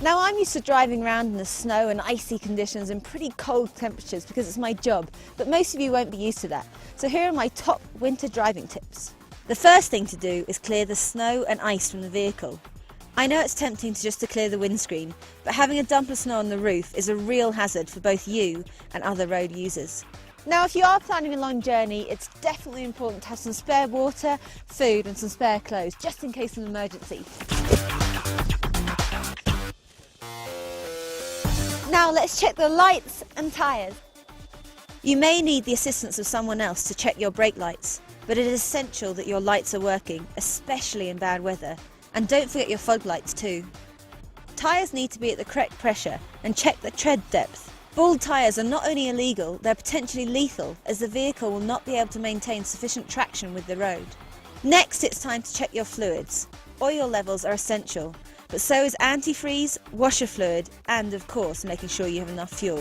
Now I'm used to driving around in the snow and icy conditions and pretty cold temperatures because it's my job, but most of you won't be used to that. So here are my top winter driving tips. The first thing to do is clear the snow and ice from the vehicle. I know it's tempting to clear the windscreen, but having a dump of snow on the roof is a real hazard for both you and other road users. Now if you are planning a long journey, it's definitely important to have some spare water, food and some spare clothes, just in case of an emergency. Now let's check the lights and tyres. You may need the assistance of someone else to check your brake lights, but it is essential that your lights are working, especially in bad weather. And don't forget your fog lights too. Tyres need to be at the correct pressure and check the tread depth. Bald tyres are not only illegal, they're potentially lethal as the vehicle will not be able to maintain sufficient traction with the road. Next, it's time to check your fluids. Oil levels are essential, but so is antifreeze, washer fluid and of course making sure you have enough fuel.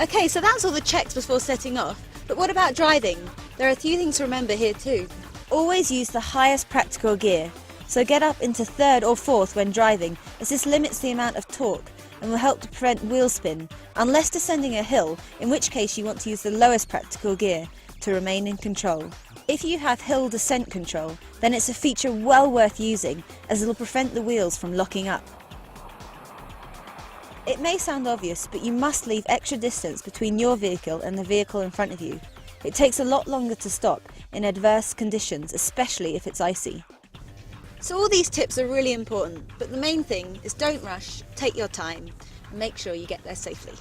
Okay, so that's all the checks before setting off, but what about driving? There are a few things to remember here too. Always use the highest practical gear, so get up into third or fourth when driving as this limits the amount of torque and will help to prevent wheel spin, unless descending a hill, in which case you want to use the lowest practical gear to remain in control. If you have hill descent control, then it's a feature well worth using as it will prevent the wheels from locking up. It may sound obvious, but you must leave extra distance between your vehicle and the vehicle in front of you. It takes a lot longer to stop in adverse conditions, especially if it's icy. So all these tips are really important, but the main thing is don't rush, take your time, and make sure you get there safely.